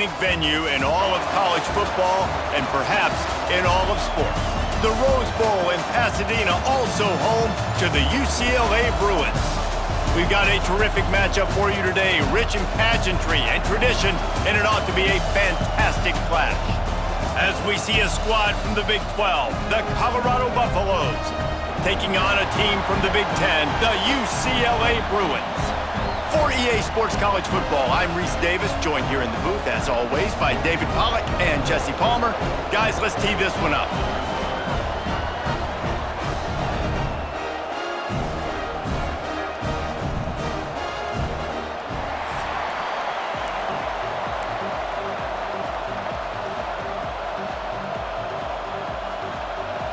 iconic venue in all of college football and perhaps in all of sports. The Rose Bowl in Pasadena, also home to the UCLA Bruins. We've got a terrific matchup for you today, rich in pageantry and tradition, and it ought to be a fantastic clash. As we see a squad from the Big 12, the Colorado Buffaloes, taking on a team from the Big 10, the UCLA Bruins. For EA Sports College Football, I'm Reese Davis, joined here in the booth, as always, by David Pollack and Jesse Palmer. Guys, let's tee this one up.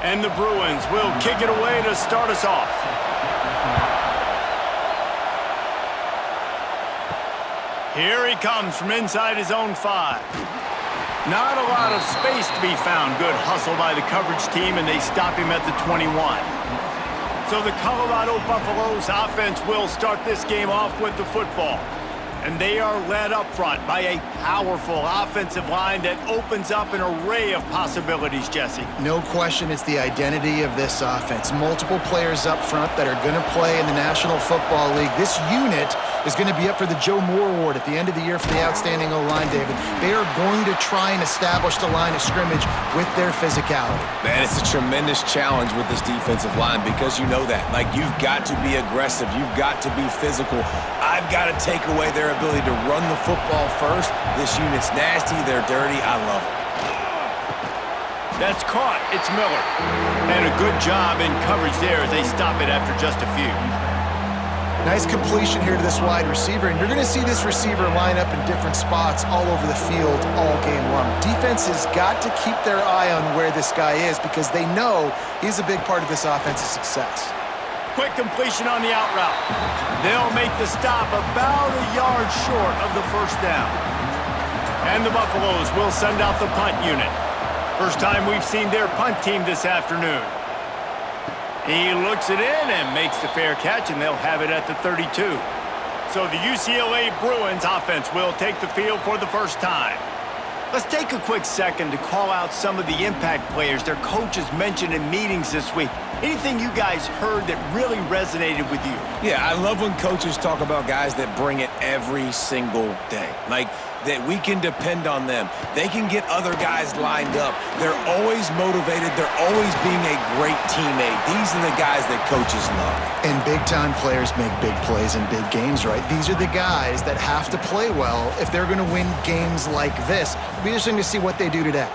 And the Bruins will kick it away to start us off. Here he comes from inside his own 5. Not a lot of space to be found. Good hustle by the coverage team, and they stop him at the 21. So the Colorado Buffaloes offense will start this game off with the football. And they are led up front by a powerful offensive line that opens up an array of possibilities, Jesse. No question, it's the identity of this offense. Multiple players up front that are going to play in the National Football League. This unit is going to be up for the Joe Moore Award at the end of the year for the outstanding O-line, David. They are going to try and establish the line of scrimmage with their physicality. Man, it's a tremendous challenge with this defensive line because you know that. Like, you've got to be aggressive. You've got to be physical. I've got to take away their ability to run the football first. This unit's nasty. They're dirty. I love it. That's caught. It's Miller. And a good job in coverage there as they stop it after just a few. Nice completion here to this wide receiver, and you're going to see this receiver line up in different spots all over the field all game long. Defense has got to keep their eye on where this guy is because they know he's a big part of this offense's success. Quick completion on the out route. They'll make the stop about a yard short of the first down. And the Buffaloes will send out the punt unit. First time we've seen their punt team this afternoon. He looks it in and makes the fair catch, and they'll have it at the 32. So the UCLA Bruins offense will take the field for the first time. Let's take a quick second to call out some of the impact players their coaches mentioned in meetings this week. Anything you guys heard that really resonated with you? Yeah, I love when coaches talk about guys that bring it every single day. Like, that we can depend on them. They can get other guys lined up. They're always motivated. They're always being a great teammate. These are the guys that coaches love. And big-time players make big plays in big games, right? These are the guys that have to play well if they're going to win games like this. It'll be interesting to see what they do today.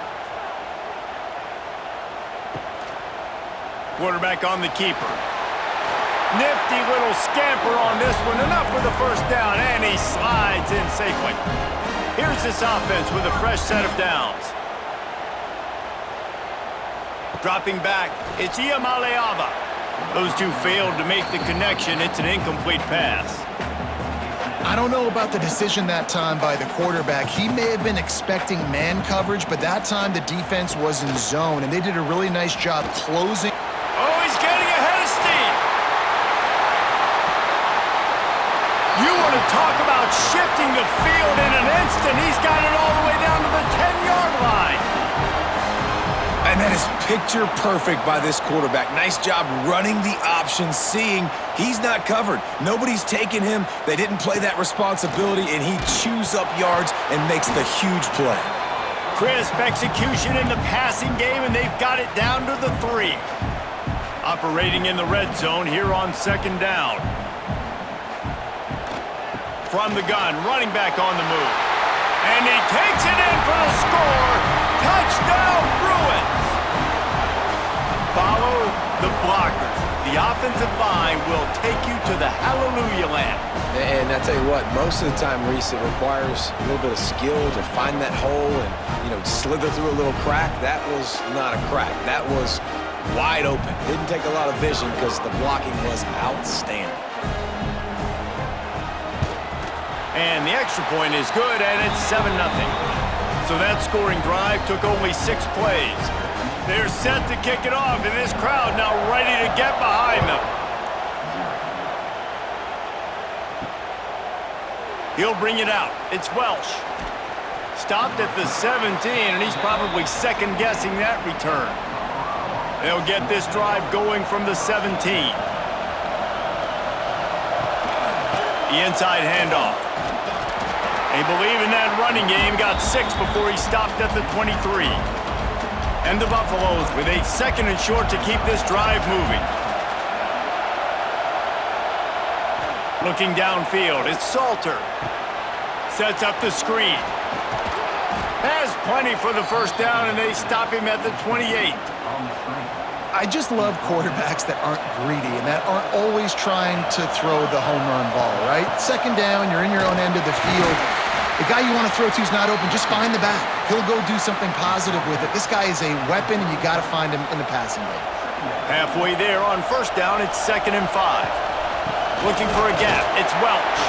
Quarterback on the keeper. Nifty little scamper on this one. Enough for the first down, and he slides in safely. Here's this offense with a fresh set of downs. Dropping back, it's Iamaleava. Those two failed to make the connection. It's an incomplete pass. I don't know about the decision that time by the quarterback. He may have been expecting man coverage, but that time the defense was in zone, and they did a really nice job closing. Oh, he's getting ahead of steam. You want to talk about shifting the field in an instant. He's got it all the way down to the 10-yard line. And that is picture perfect by this quarterback. Nice job running the option, seeing he's not covered. Nobody's taking him. They didn't play that responsibility, and he chews up yards and makes the huge play. Crisp execution in the passing game, and they've got it down to the 3. Operating in the red zone here on second down. From the gun, running back on the move. And he takes it in for the score. Touchdown, Bruins! Follow the blockers. The offensive line will take you to the hallelujah land. And I tell you what, most of the time, Reese, it requires a little bit of skill to find that hole and, slither through a little crack. That was not a crack. That was wide open. Didn't take a lot of vision because the blocking was outstanding. And the extra point is good, and it's 7-0. So that scoring drive took only 6 plays. They're set to kick it off, and this crowd now ready to get behind them. He'll bring it out. It's Welsh. stopped at the 17, and he's probably second-guessing that return. They'll get this drive going from the 17. The inside handoff. They believe in that running game. Got 6 before he stopped at the 23. And the Buffaloes with a 2nd and short to keep this drive moving. Looking downfield, it's Salter. Sets up the screen. Has plenty for the first down, and they stop him at the 28. I just love quarterbacks that aren't greedy and that aren't always trying to throw the home run ball, right? 2nd down, you're in your own end of the field. The guy you want to throw to is not open. Just find the back. He'll go do something positive with it. This guy is a weapon, and you got to find him in the passing game. Halfway there on first down, it's 2nd and 5. Looking for a gap, it's Welch.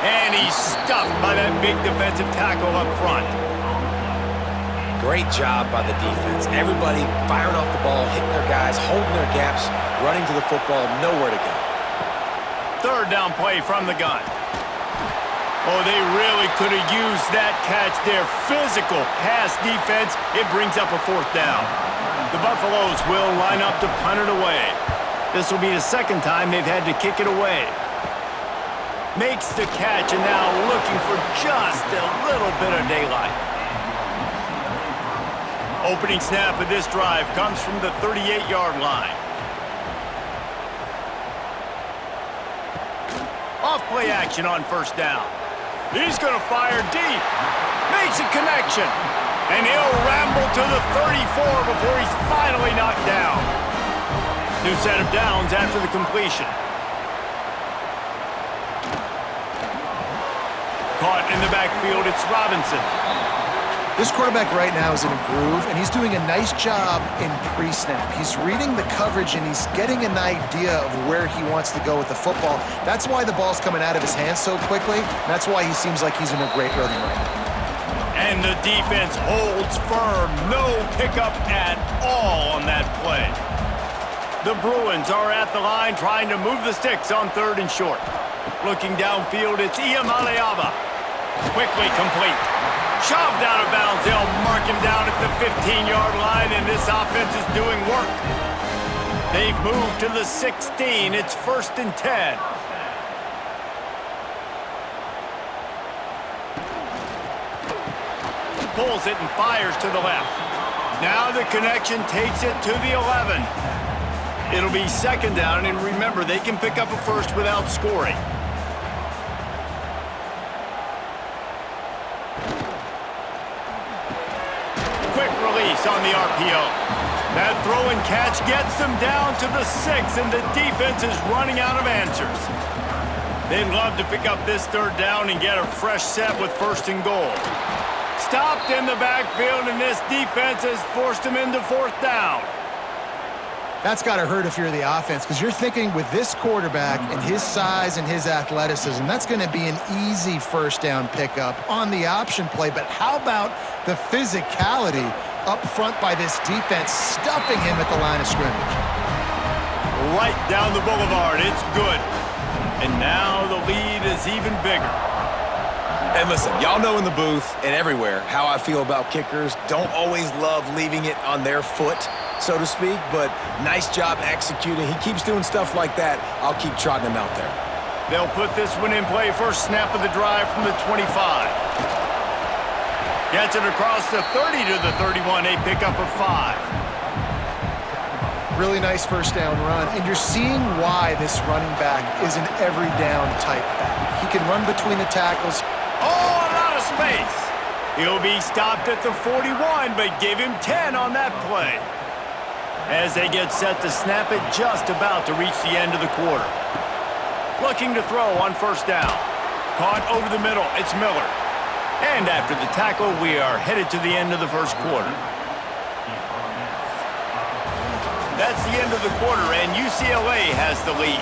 And he's stuffed by that big defensive tackle up front. Great job by the defense. Everybody firing off the ball, hitting their guys, holding their gaps, running to the football, nowhere to go. 3rd down play from the gun. Oh, they really could have used that catch there. Physical pass defense. It brings up a 4th down. The Buffaloes will line up to punt it away. This will be the 2nd time they've had to kick it away. Makes the catch and now looking for just a little bit of daylight. Opening snap of this drive comes from the 38-yard line. Off play action on first down. He's going to fire deep. Makes a connection. And he'll ramble to the 34 before he's finally knocked down. New set of downs after the completion. Caught in the backfield, it's Robinson. This quarterback right now is in a groove, and he's doing a nice job in pre-snap. He's reading the coverage, and he's getting an idea of where he wants to go with the football. That's why the ball's coming out of his hands so quickly. That's why he seems like he's in a great rhythm right now. And the defense holds firm. No pickup at all on that play. The Bruins are at the line trying to move the sticks on 3rd and short. Looking downfield, it's Iamaleava. Quickly complete. Shoved out of bounds. They'll mark him down at the 15-yard line, and this offense is doing work. They've moved to the 16. It's 1st and 10. Pulls it and fires to the left. Now the connection takes it to the 11. It'll be 2nd down, and remember, they can pick up a first without scoring. Quick release on the RPO. That throw and catch gets them down to the 6, and the defense is running out of answers. They'd love to pick up this 3rd down and get a fresh set with 1st and goal. Stopped in the backfield, and this defense has forced him into 4th down. That's got to hurt if you're the offense, because you're thinking with this quarterback and his size and his athleticism, that's going to be an easy 1st down pickup on the option play. But how about the physicality up front by this defense, stuffing him at the line of scrimmage? Right down the boulevard. It's good. And now the lead is even bigger. And listen, y'all know in the booth and everywhere how I feel about kickers. Don't always love leaving it on their foot, so to speak, but nice job executing. He keeps doing stuff like that. I'll keep trotting him out there. They'll put this one in play. First snap of the drive from the 25. Gets it across the 30 to the 31. A pickup of 5. Really nice 1st down run, and you're seeing why this running back is an every down type back. He can run between the tackles. Oh, a lot of space. He'll be stopped at the 41, but give him 10 on that play. As they get set to snap it, just about to reach the end of the quarter. Looking to throw on 1st down. Caught over the middle, it's Miller. And after the tackle, we are headed to the end of the 1st quarter. That's the end of the quarter, and UCLA has the lead.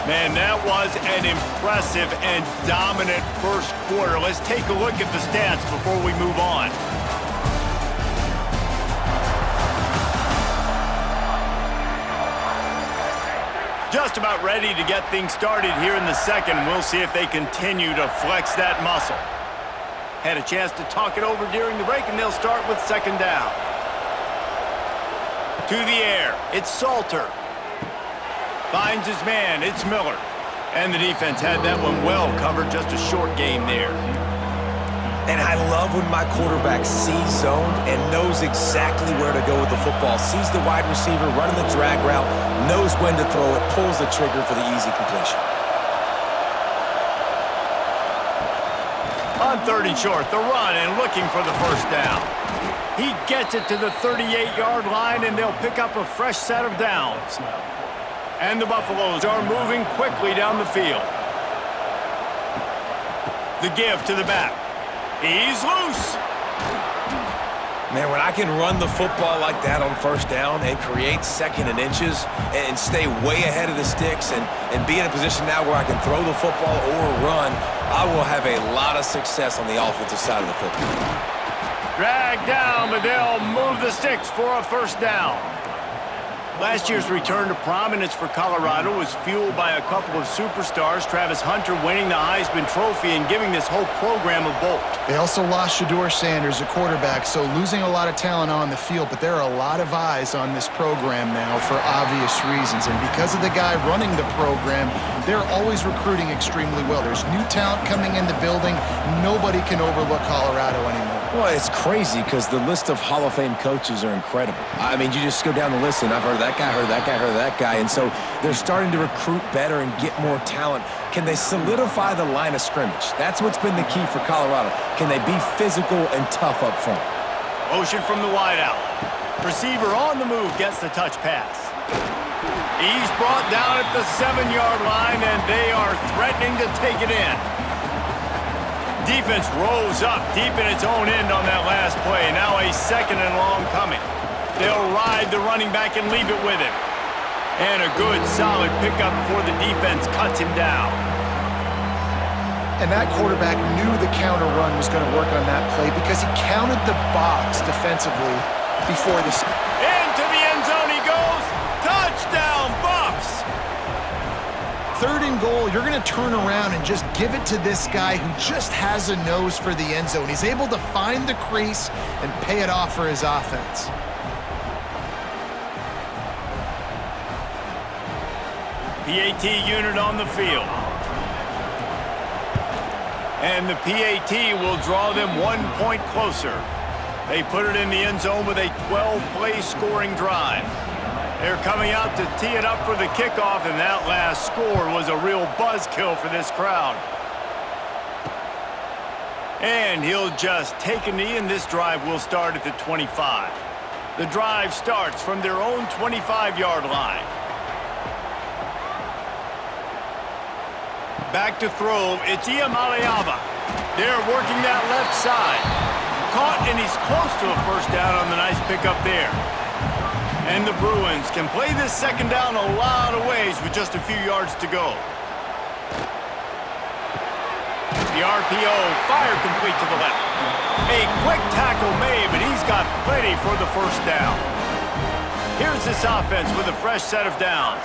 Man, that was an impressive and dominant 1st quarter. Let's take a look at the stats before we move on. Just about ready to get things started here in the 2nd. We'll see if they continue to flex that muscle. Had a chance to talk it over during the break, and they'll start with second down. To the air, it's Salter. Finds his man, it's Miller. And the defense had that one well covered, just a short gain there. And I love when my quarterback sees zone and knows exactly where to go with the football. Sees the wide receiver running the drag route, knows when to throw it, pulls the trigger for the easy completion. On 3rd and short, the run and looking for the first down. He gets it to the 38-yard line, and they'll pick up a fresh set of downs. And the Buffaloes are moving quickly down the field. The give to the back. He's loose. Man, when I can run the football like that on first down and create second and inches and stay way ahead of the sticks and be in a position now where I can throw the football or run, I will have a lot of success on the offensive side of the football. Dragged down, but they'll move the sticks for a first down. Last year's return to prominence for Colorado was fueled by a couple of superstars, Travis Hunter winning the Heisman Trophy and giving this whole program a bolt. They also lost Shedeur Sanders, a quarterback, so losing a lot of talent on the field, but there are a lot of eyes on this program now for obvious reasons. And because of the guy running the program, they're always recruiting extremely well. There's new talent coming in the building. Nobody can overlook Colorado anymore. Well, it's crazy because the list of Hall of Fame coaches are incredible. I mean, you just go down the list, and I've heard that guy, heard that guy, heard that guy. And so they're starting to recruit better and get more talent. Can they solidify the line of scrimmage? That's what's been the key for Colorado. Can they be physical and tough up front? Motion from the wideout. Receiver on the move gets the touch pass. He's brought down at the 7-yard line, and they are threatening to take it in. Defense rose up deep in its own end on that last play. Now a second and long coming. They'll ride the running back and leave it with him. And a good, solid pickup before the defense cuts him down. And that quarterback knew the counter run was going to work on that play because he counted the box defensively before this. Into the end zone he goes. Touchdown, Buffs! 3rd and goal, you're going to turn around and just give it to this guy who just has a nose for the end zone. He's able to find the crease and pay it off for his offense. PAT unit on the field. And the PAT will draw them 1 point closer. They put it in the end zone with a 12-play scoring drive. They're coming out to tee it up for the kickoff, and that last score was a real buzzkill for this crowd. And he'll just take a knee, and this drive will start at the 25. The drive starts from their own 25-yard line. Back to throw, it's Iamaleava. They're working that left side. Caught, and he's close to a first down on the nice pickup there. And the Bruins can play this second down a lot of ways with just a few yards to go. The RPO, fire complete to the left. A quick tackle made, but he's got plenty for the first down. Here's this offense with a fresh set of downs.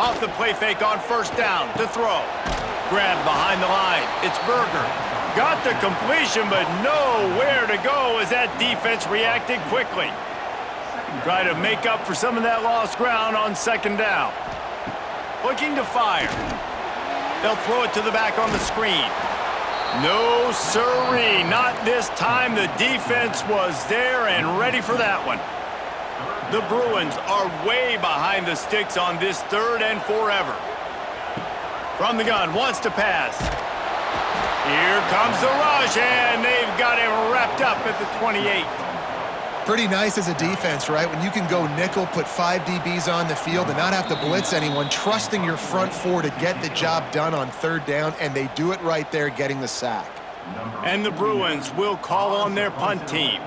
Off the play fake on first down to throw. Grab behind the line. It's Berger. Got the completion, but nowhere to go as that defense reacted quickly. Try to make up for some of that lost ground on second down. Looking to fire. They'll throw it to the back on the screen. No siree, not this time. The defense was there and ready for that one. The Bruins are way behind the sticks on this 3rd and forever. From the gun, wants to pass. Here comes the rush, and they've got him wrapped up at the 28. Pretty nice as a defense, right? When you can go nickel, put 5 DBs on the field and not have to blitz anyone, trusting your front 4 to get the job done on 3rd down, and they do it right there, getting the sack. And the Bruins will call on their punt team.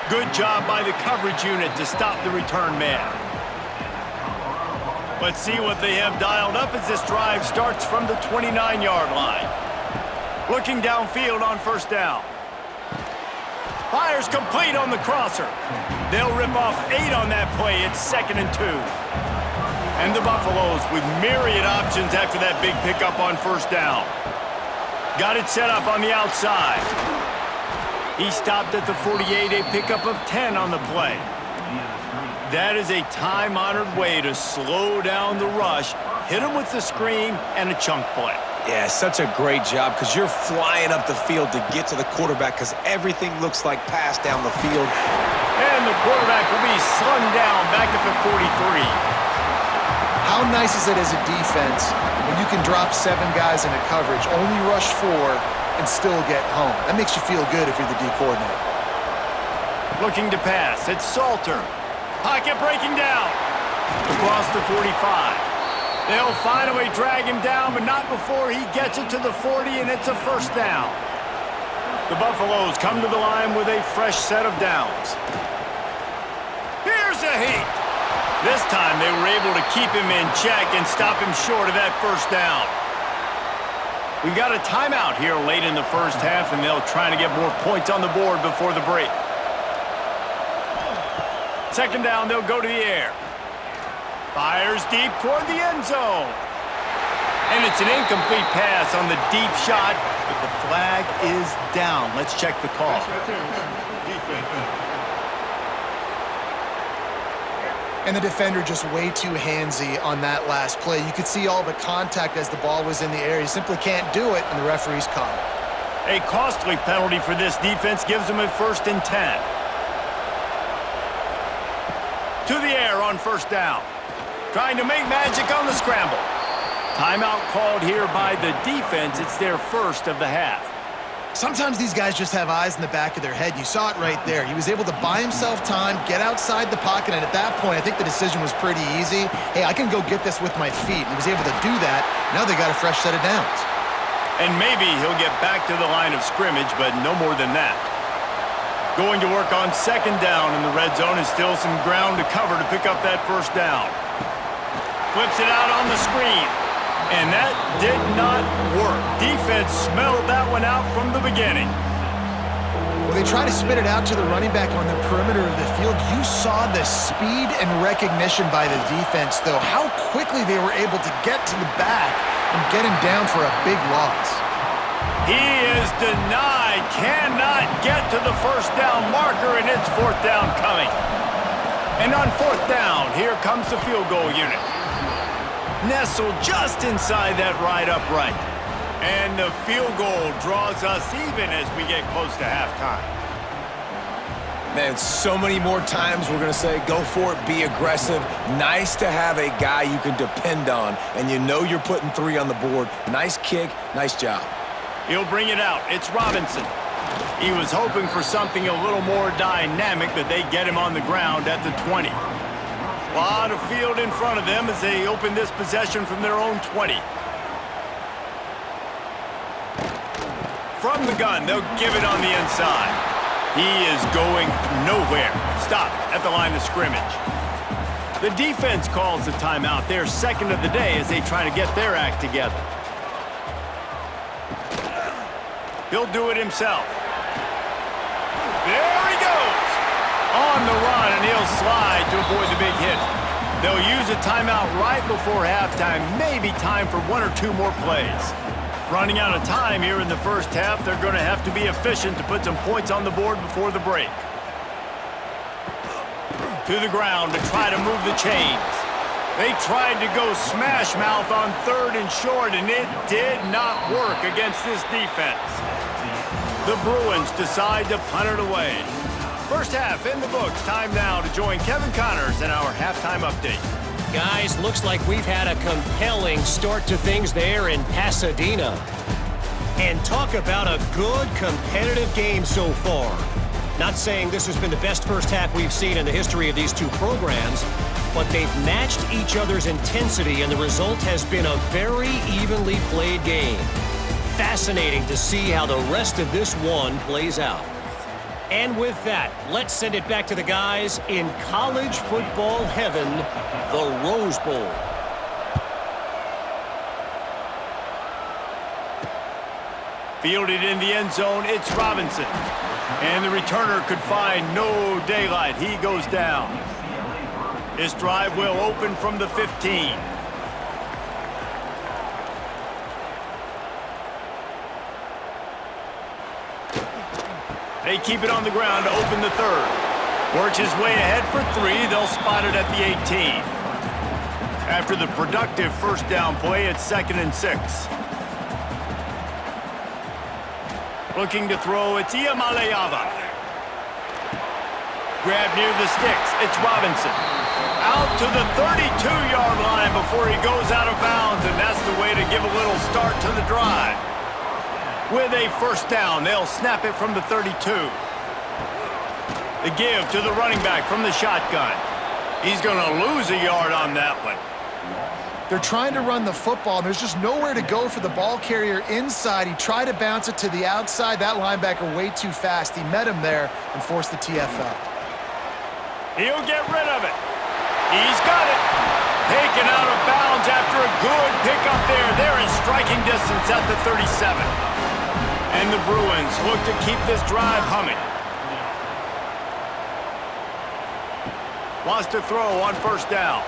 Good job by the coverage unit to stop the return man. Let's see what they have dialed up as this drive starts from the 29-yard line. Looking downfield on first down. Fires complete on the crosser. They'll rip off 8 on that play. It's 2nd and 2. And the Buffaloes with myriad options after that big pickup on first down. Got it set up on the outside. He stopped at the 48, a pickup of 10 on the play. That is a time-honored way to slow down the rush, hit him with the screen, and a chunk play. Yeah, such a great job because you're flying up the field to get to the quarterback because everything looks like pass down the field. And the quarterback will be slung down back at the 43. How nice is it as a defense when you can drop 7 guys into coverage, only rush 4, and still get home? That makes you feel good if you're the D coordinator. Looking to pass. It's Salter. Pocket breaking down. Across the 45. They'll finally drag him down, but not before he gets it to the 40, and it's a first down. The Buffaloes come to the line with a fresh set of downs. Here's a heat. This time they were able to keep him in check and stop him short of that first down. We've got a timeout here late in the first half, and they'll try to get more points on the board before the break. 2nd down, they'll go to the air. Fires deep toward the end zone. And it's an incomplete pass on the deep shot, but the flag is down. Let's check the call. And the defender just way too handsy on that last play. You could see all the contact as the ball was in the air. He simply can't do it, and the referee's caught it. A costly penalty for this defense gives them a 1st and 10. To the air on first down. Trying to make magic on the scramble. Timeout called here by the defense. It's their first of the half. Sometimes these guys just have eyes in the back of their head. You saw it right there. He was able to buy himself time, get outside the pocket, and at that point, I think the decision was pretty easy. Hey, I can go get this with my feet. He was able to do that. Now they got a fresh set of downs. And maybe he'll get back to the line of scrimmage, but no more than that. Going to work on 2nd down in the red zone is still some ground to cover to pick up that first down. Flips it out on the screen. And that did not work. Defense smelled that one out from the beginning. Well, they try to spit it out to the running back on the perimeter of the field. You saw the speed and recognition by the defense, though. How quickly they were able to get to the back and get him down for a big loss. He is denied. Cannot get to the first down marker, and it's 4th down coming. And on 4th down, here comes the field goal unit. Nestled just inside that right upright. And the field goal draws us even as we get close to halftime. Man, so many more times we're going to say, go for it, be aggressive. Nice to have a guy you can depend on, and you know you're putting 3 on the board. Nice kick, nice job. He'll bring it out. It's Robinson. He was hoping for something a little more dynamic, but they get him on the ground at the 20. A lot of field in front of them as they open this possession from their own 20. From the gun, they'll give it on the inside. He is going nowhere. Stop at the line of scrimmage. The defense calls the timeout. Their 2nd of the day as they try to get their act together. He'll do it himself. There he goes. On the run, and he'll slide to avoid the big hit. They'll use a timeout right before halftime. Maybe time for 1 or 2 more plays. Running out of time here in the first half. They're going to have to be efficient to put some points on the board before the break. To the ground to try to move the chains. They tried to go smash mouth on 3rd and short, and it did not work against this defense. The Bruins decide to punt it away. First half in the books. Time now to join Kevin Connors in our halftime update. Guys, looks like we've had a compelling start to things there in Pasadena. And talk about a good competitive game so far. Not saying this has been the best first half we've seen in the history of these 2 programs, but they've matched each other's intensity, and the result has been a very evenly played game. Fascinating to see how the rest of this one plays out. And with that, let's send it back to the guys in college football heaven, the Rose Bowl. Fielded in the end zone, it's Robinson. And the returner could find no daylight. He goes down. This drive will open from the 15. They keep it on the ground to open the third. Works his way ahead for 3. They'll spot it at the 18. After the productive first down play, it's 2nd and 6. Looking to throw, it's Iamaleava. Grab near the sticks, it's Robinson. Out to the 32-yard line before he goes out of bounds, and that's the way to give a little start to the drive. With a first down, they'll snap it from the 32. The give to the running back from the shotgun. He's going to lose a yard on that one. They're trying to run the football, and there's just nowhere to go for the ball carrier inside. He tried to bounce it to the outside. That linebacker way too fast. He met him there and forced the TFL. He'll get rid of it. He's got it. Taken out of bounds after a good pickup there. They're in striking distance at the 37. And the Bruins look to keep this drive humming. Wants to throw on first down.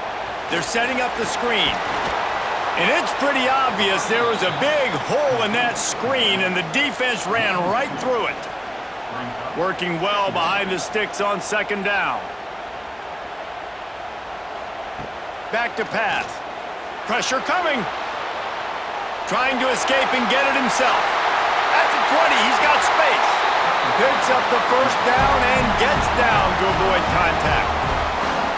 They're setting up the screen. And it's pretty obvious there was a big hole in that screen, and the defense ran right through it. Working well behind the sticks on second down. Back to pass. Pressure coming. Trying to escape and get it himself. At the 20, he's got space. Picks up the first down and gets down to avoid contact.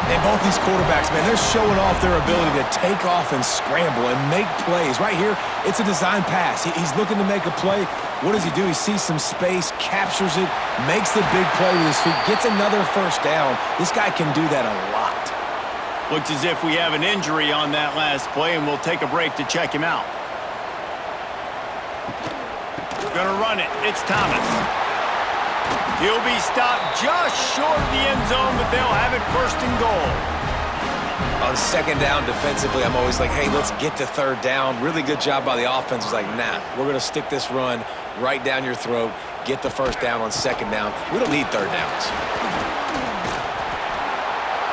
And both these quarterbacks, man, they're showing off their ability to take off and scramble and make plays. Right here, it's a design pass. He's looking to make a play. What does he do? He sees some space, captures it, makes the big play with his feet, gets another first down. This guy can do that a lot. Looks as if we have an injury on that last play, and we'll take a break to check him out. Gonna run it. It's Thomas. He'll be stopped just short of the end zone, but they'll have it 1st and goal. On second down defensively, I'm always like, hey, let's get to third down. Really good job by the offense. It's like, nah, we're going to stick this run right down your throat, get the first down on second down. We don't need third downs.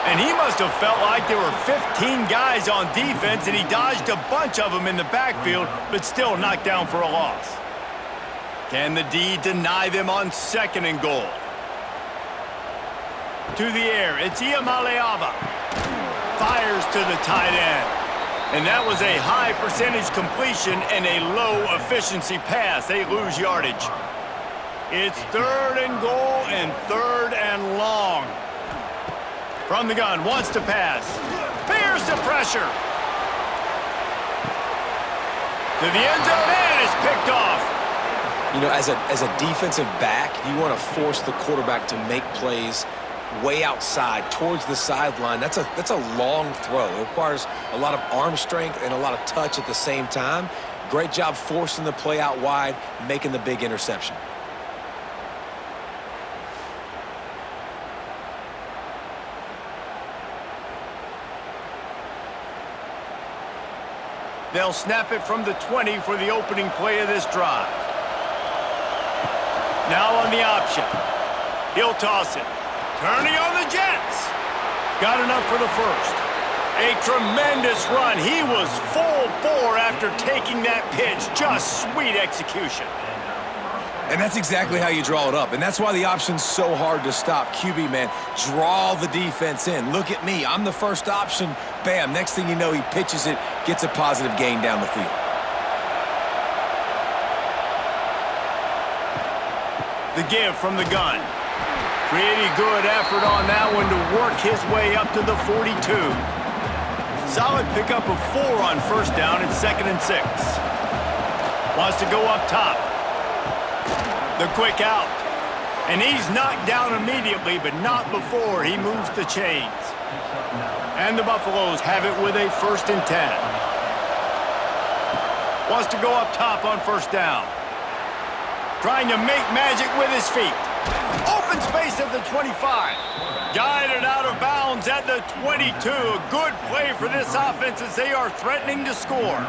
And he must have felt like there were 15 guys on defense, and he dodged a bunch of them in the backfield, but still knocked down for a loss. Can the D deny them on 2nd and goal? To the air, it's Iamaleava. Fires to the tight end. And that was a high percentage completion and a low efficiency pass. They lose yardage. It's 3rd and goal and 3rd and long. From the gun, wants to pass. Fears the pressure. To the end zone, and it's picked off. You know, as a defensive back, you want to force the quarterback to make plays way outside, towards the sideline. That's a long throw. It requires a lot of arm strength and a lot of touch at the same time. Great job forcing the play out wide, making the big interception. They'll snap it from the 20 for the opening play of this drive. Now on the option. He'll toss it. Turning on the Jets. Got enough for the first. A tremendous run. He was full bore after taking that pitch. Just sweet execution. And that's exactly how you draw it up. And that's why the option's so hard to stop. QB, man, draw the defense in. Look at me. I'm the first option. Bam. Next thing you know, he pitches it, gets a positive gain down the field. The give from the gun. Pretty good effort on that one to work his way up to the 42. Solid pickup of 4 on first down and 2nd and 6. Wants to go up top. The quick out. And he's knocked down immediately, but not before he moves the chains. And the Buffaloes have it with a 1st and 10. Wants to go up top on first down. Trying to make magic with his feet. Open space at the 25. Guided out of bounds at the 22. A good play for this offense as they are threatening to score.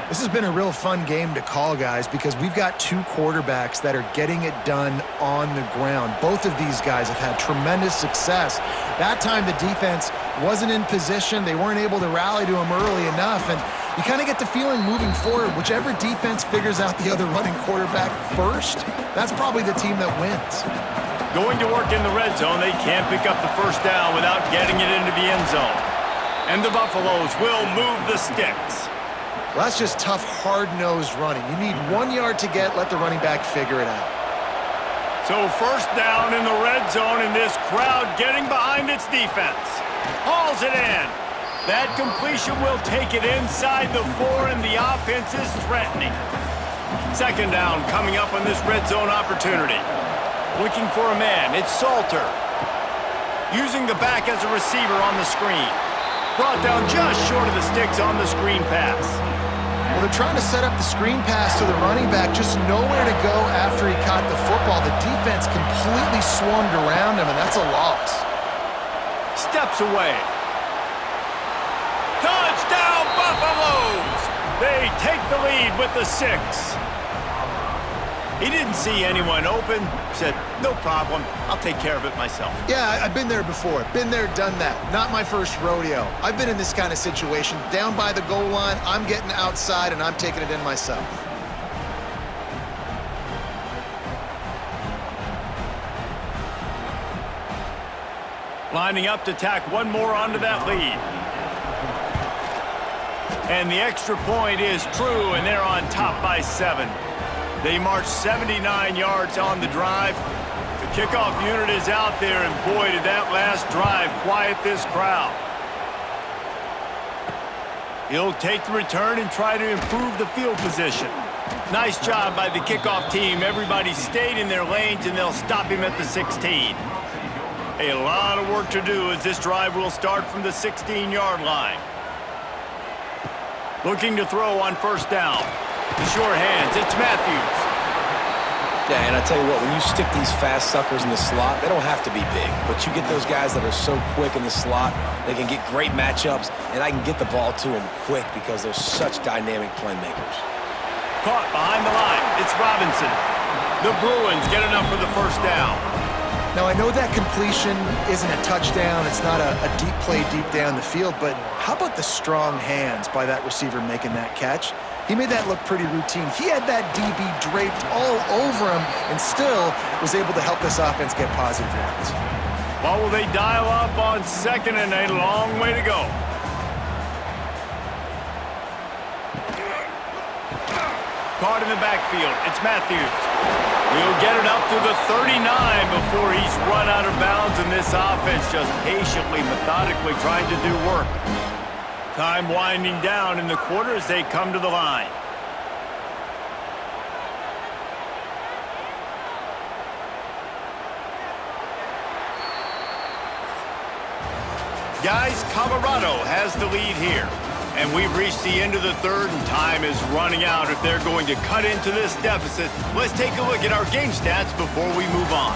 This has been a real fun game to call, guys, because we've got two quarterbacks that are getting it done on the ground. Both of these guys have had tremendous success. That time the defense wasn't in position. They weren't able to rally to him early enough, and you kind of get the feeling moving forward, whichever defense figures out the other running quarterback first, that's probably the team that wins. Going to work in the red zone, they can't pick up the first down without getting it into the end zone. And the Buffaloes will move the sticks. Well, that's just tough, hard-nosed running. You need 1 yard to get, let the running back figure it out. So first down in the red zone, and this crowd getting behind its defense. Hauls it in. That completion will take it inside the 4, and the offense is threatening. Second down coming up on this red zone opportunity. Looking for a man, it's Salter. Using the back as a receiver on the screen. Brought down just short of the sticks on the screen pass. Well, they're trying to set up the screen pass to the running back, just nowhere to go after he caught the football. The defense completely swarmed around him, and that's a loss. Steps away. Touchdown, Buffaloes! They take the lead with the 6. He didn't see anyone open, said, no problem, I'll take care of it myself. Yeah, I've been there before. Been there, done that. Not my first rodeo. I've been in this kind of situation. Down by the goal line, I'm getting outside, and I'm taking it in myself. Lining up to tack one more onto that lead. And the extra point is true, and they're on top by 7. They march 79 yards on the drive. The kickoff unit is out there, and boy, did that last drive quiet this crowd. He'll take the return and try to improve the field position. Nice job by the kickoff team. Everybody stayed in their lanes, and they'll stop him at the 16. A lot of work to do as this drive will start from the 16-yard line. Looking to throw on first down. The short hands, it's Matthews. Yeah, and I tell you what, when you stick these fast suckers in the slot, they don't have to be big, but you get those guys that are so quick in the slot, they can get great matchups, and I can get the ball to them quick because they're such dynamic playmakers. Caught behind the line, it's Robinson. The Bruins get enough for the first down. Now, I know that completion isn't a touchdown. It's not a deep play deep down the field, but how about the strong hands by that receiver making that catch? He made that look pretty routine. He had that DB draped all over him and still was able to help this offense get positive yards. Well, will they dial up on second and a long way to go? Caught in the backfield, it's Matthews. He'll get it up to the 39 before he's run out of bounds, and this offense just patiently, methodically trying to do work. Time winding down in the quarter as they come to the line. Guys, Colorado has the lead here. And we've reached the end of the third, and time is running out if they're going to cut into this deficit. Let's take a look at our game stats before we move on.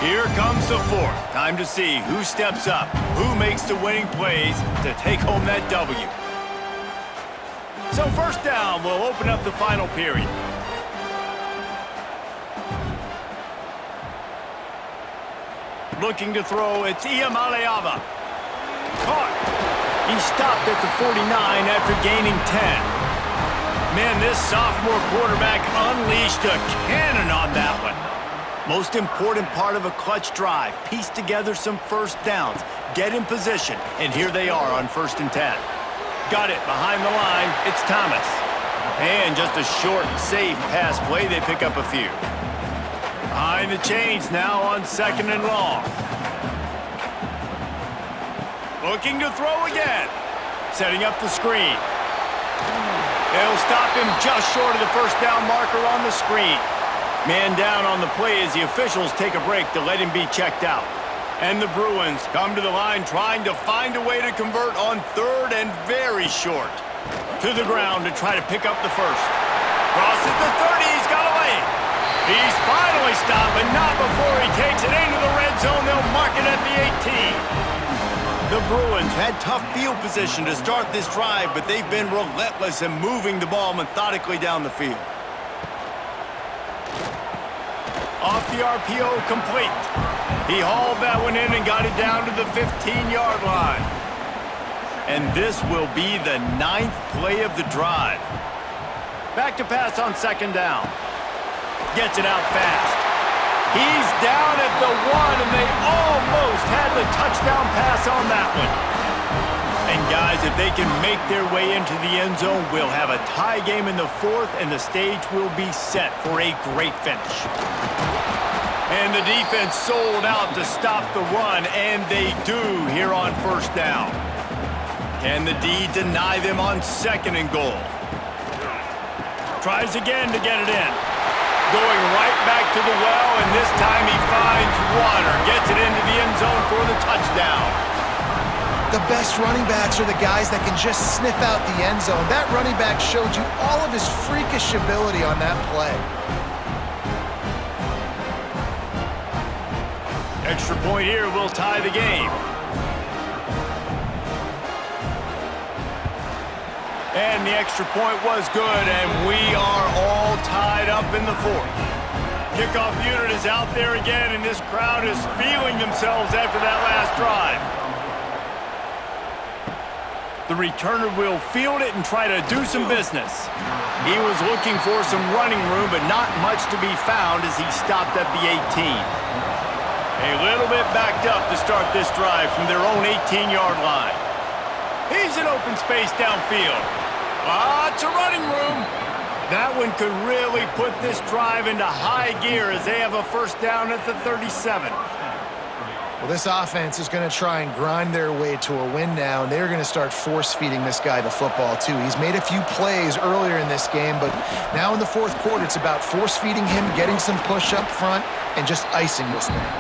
Here comes the fourth. Time to see who steps up, who makes the winning plays to take home that W. So first down, we'll open up the final period. Looking to throw, it's Iamaleava. Caught. He stopped at the 49 after gaining 10. Man, this sophomore quarterback unleashed a cannon on that one. Most important part of a clutch drive, piece together some first downs, get in position, and here they are on 1st and 10. Got it behind the line, it's Thomas. And just a short, safe pass play, they pick up a few. Behind the chains now on 2nd and long. Looking to throw again. Setting up the screen. They'll stop him just short of the first down marker on the screen. Man down on the play as the officials take a break to let him be checked out. And the Bruins come to the line trying to find a way to convert on 3rd and very short. To the ground to try to pick up the first. Crosses the 30, he's got away. He's finally stopped, but not before he takes it into the red zone. They'll mark it at the 18. The Bruins had tough field position to start this drive, but they've been relentless in moving the ball methodically down the field. Off the RPO, complete. He hauled that one in and got it down to the 15-yard line. And this will be the 9th play of the drive. Back to pass on 2nd down. Gets it out fast. He's down at the 1, and they almost had the touchdown pass on that one. And guys, if they can make their way into the end zone, we'll have a tie game in the 4th, and the stage will be set for a great finish. And the defense sold out to stop the run, and they do here on 1st down. Can the D deny them on 2nd and goal? Tries again to get it in. Going right back to the well, and this time he finds water. Gets it into the end zone for the touchdown. The best running backs are the guys that can just sniff out the end zone. That running back showed you all of his freakish ability on that play. Extra point here will tie the game. And the extra point was good, and we are all tied up in the 4th. Kickoff unit is out there again, and this crowd is feeling themselves after that last drive. The returner will field it and try to do some business. He was looking for some running room, but not much to be found as he stopped at the 18. A little bit backed up to start this drive from their own 18-yard line. He's in open space downfield. Lots of running room. That one could really put this drive into high gear as they have a 1st down at the 37. Well, this offense is going to try and grind their way to a win now, and they're going to start force-feeding this guy the football, too. He's made a few plays earlier in this game, but now in the 4th quarter, it's about force-feeding him, getting some push up front, and just icing this thing.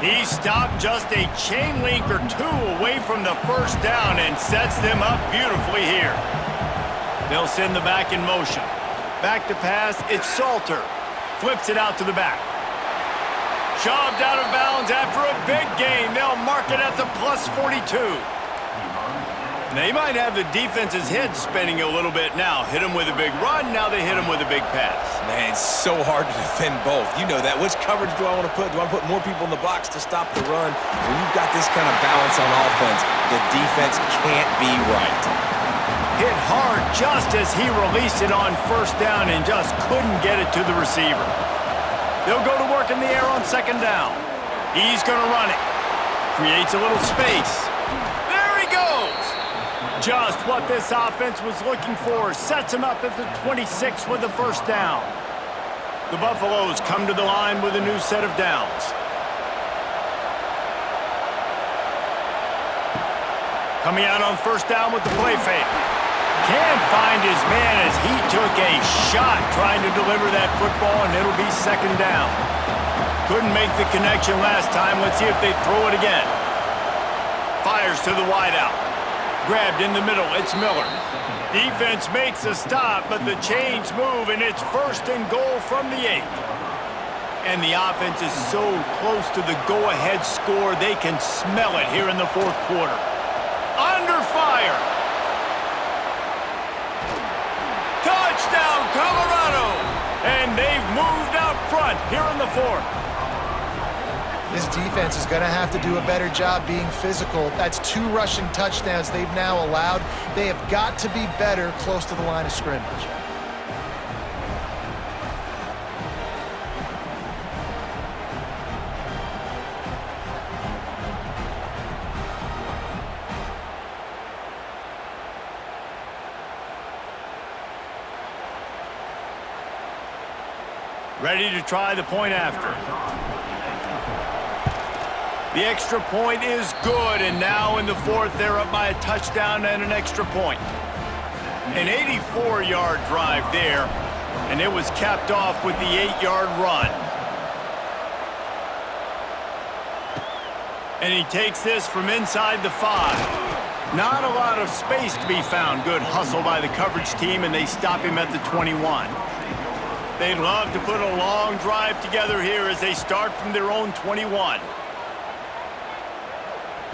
He stopped just a chain link or 2 away from the 1st down and sets them up beautifully here. They'll send the back in motion. Back to pass, it's Salter. Flips it out to the back. Shoved out of bounds after a big gain. They'll mark it at the plus 42. They might have the defense's head spinning a little bit now. Hit him with a big run, now they hit him with a big pass. Man, it's so hard to defend both. You know that. Which coverage do I want to put? Do I put more people in the box to stop the run? When you've got this kind of balance on offense, the defense can't be right. Hit hard just as he released it on 1st down and just couldn't get it to the receiver. They'll go to work in the air on 2nd down. He's going to run it. Creates a little space. There he goes. Just what this offense was looking for. Sets him up at the 26 with the 1st down. The Buffaloes come to the line with a new set of downs. Coming out on 1st down with the play fake. Can't find his man as he took a shot trying to deliver that football, and it'll be 2nd down. Couldn't make the connection last time. Let's see if they throw it again. Fires to the wideout. Grabbed in the middle. It's Miller. Defense makes a stop, but the chains move, and it's 1st and goal from the 8. And the offense is so close to the go-ahead score, they can smell it here in the 4th quarter. Under fire. Touchdown, Colorado! And they've moved out front here in the 4th. This defense is going to have to do a better job being physical. That's 2 rushing touchdowns they've now allowed. They have got to be better close to the line of scrimmage. Ready to try the point after. The extra point is good, and now in the 4th, they're up by a touchdown and an extra point. An 84-yard drive there, and it was capped off with the 8-yard run. And he takes this from inside the 5. Not a lot of space to be found. Good hustle by the coverage team, and they stop him at the 21. They'd love to put a long drive together here as they start from their own 21.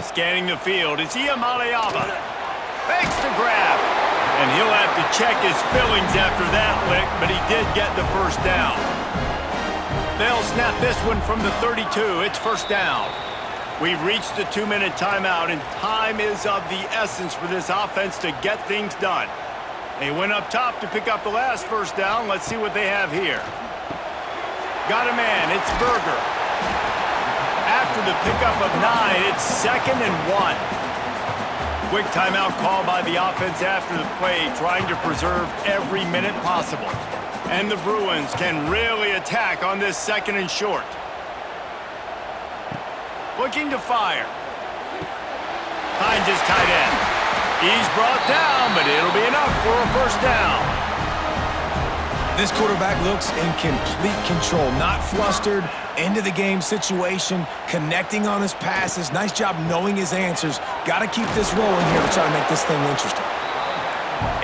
Scanning the field, it's Iamaleava. Makes the grab. And he'll have to check his fillings after that lick, but he did get the first down. They'll snap this one from the 32. It's first down. We've reached the 2-minute timeout, and time is of the essence for this offense to get things done. They went up top to pick up the last first down. Let's see what they have here. Got a man. It's Berger. After the pickup of 9, it's 2nd and 1. Quick timeout call by the offense after the play, trying to preserve every minute possible. And the Bruins can really attack on this 2nd and short. Looking to fire. Finds his tight end. He's brought down, but it'll be enough for a first down. This quarterback looks in complete control, not flustered, end-of-the-game situation, connecting on his passes. Nice job knowing his answers. Got to keep this rolling here to try to make this thing interesting.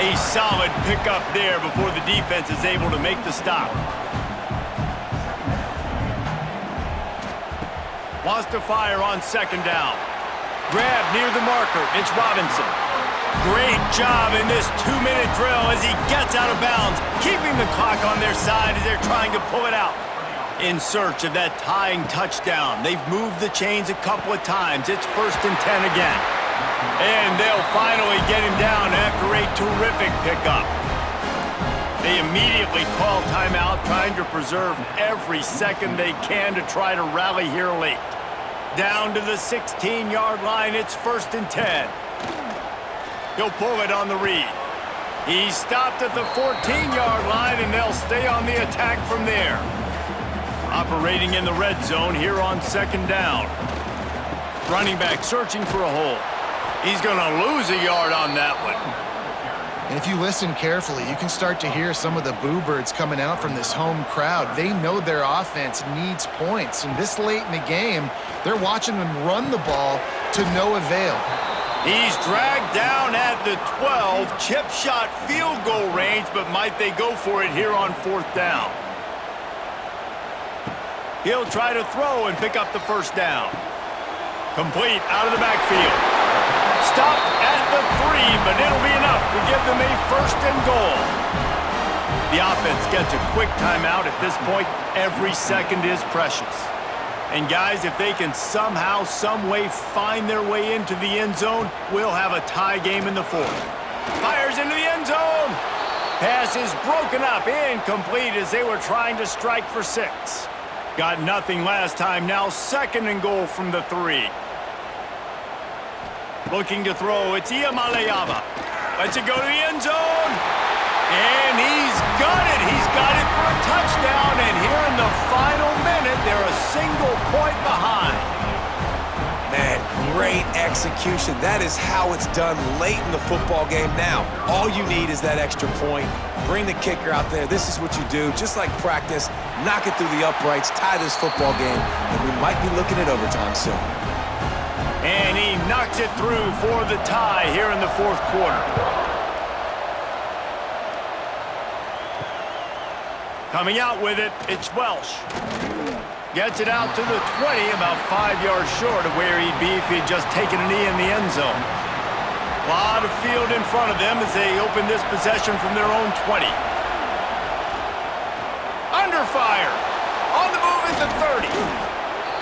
A solid pickup there before the defense is able to make the stop. Wants to fire on 2nd down. Grab near the marker. It's Robinson. Great job in this 2-minute drill as he gets out of bounds, keeping the clock on their side as they're trying to pull it out. In search of that tying touchdown. They've moved the chains a couple of times. It's 1st and 10 again. And they'll finally get him down after a terrific pickup. They immediately call timeout, trying to preserve every second they can to try to rally here late. Down to the 16-yard line, it's 1st and 10. He'll pull it on the read. He's stopped at the 14-yard line, and they'll stay on the attack from there. Operating in the red zone here on 2nd down. Running back searching for a hole. He's going to lose a yard on that one. And if you listen carefully, you can start to hear some of the boo birds coming out from this home crowd. They know their offense needs points, and this late in the game, they're watching them run the ball to no avail. He's dragged down at the 12, chip shot field goal range, but might they go for it here on 4th down? He'll try to throw and pick up the first down. Complete out of the backfield. Stopped at the 3, but it'll be enough to give them a 1st and goal. The offense gets a quick timeout at this point. Every second is precious. And guys, if they can somehow, some way find their way into the end zone, we'll have a tie game in the 4th. Fires into the end zone. Pass is broken up, incomplete as they were trying to strike for 6. Got nothing last time, now 2nd and goal from the 3. Looking to throw, it's Iamaleava. Lets it go to the end zone. And he's got it. He's got it for a touchdown. And here in the final minute, they're a single point behind. Man, great execution. That is how it's done late in the football game. Now, all you need is that extra point. Bring the kicker out there. This is what you do. Just like practice, knock it through the uprights, tie this football game, and we might be looking at overtime soon. And he knocks it through for the tie here in the 4th quarter. Coming out with it, it's Welsh. Gets it out to the 20, about 5 yards short of where he'd be if he'd just taken a knee in the end zone. A lot of field in front of them as they open this possession from their own 20. Under fire. On the move at the 30.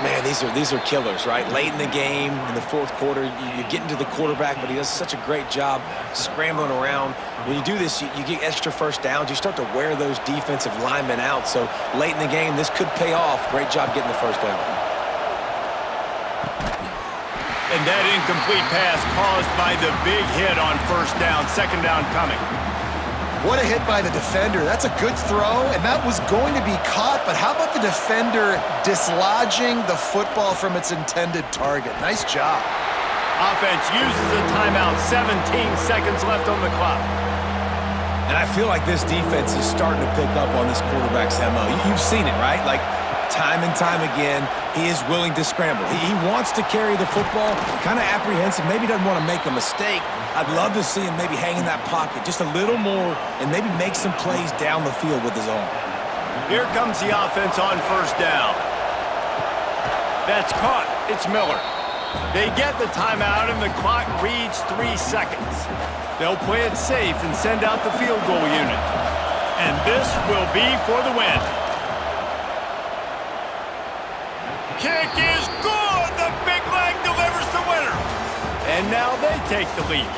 Man, these are killers, right? Late in the game, in the 4th quarter, you're getting to the quarterback, but he does such a great job scrambling around. When you do this, you get extra first downs. You start to wear those defensive linemen out. So late in the game, this could pay off. Great job getting the first down. And that incomplete pass caused by the big hit on 1st down, 2nd down coming. What a hit by the defender. That's a good throw, and that was going to be caught, but how about the defender dislodging the football from its intended target? Nice job. Offense uses a timeout, 17 seconds left on the clock. And I feel like this defense is starting to pick up on this quarterback's MO. You've seen it, right? Like, time and time again, he is willing to scramble. He wants to carry the football, kind of apprehensive, maybe doesn't want to make a mistake. I'd love to see him maybe hang in that pocket just a little more and maybe make some plays down the field with his arm. Here comes the offense on 1st down. That's caught. It's Miller. They get the timeout and the clock reads 3 seconds. They'll play it safe and send out the field goal unit. And this will be for the win. Kick is good! The big leg delivers the winner. And now they take the lead.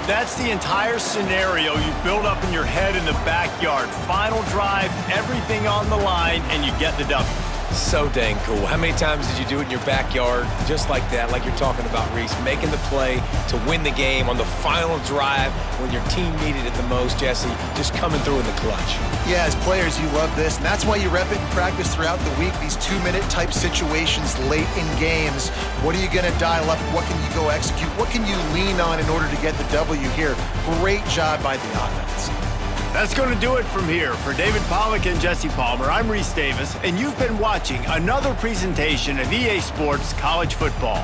That's the entire scenario you build up in your head in the backyard. Final drive, everything on the line, and you get the W. So dang cool. How many times did you do it in your backyard just like that, like you're talking about, Reese, making the play to win the game on the final drive when your team needed it the most, Jesse, just coming through in the clutch. Yeah, as players, you love this, and that's why you rep it in practice throughout the week, these 2-minute type situations late in games. What are you going to dial up? What can you go execute? What can you lean on in order to get the W here? Great job by the offense. That's going to do it from here. For David Pollack and Jesse Palmer, I'm Reese Davis, and you've been watching another presentation of EA Sports College Football.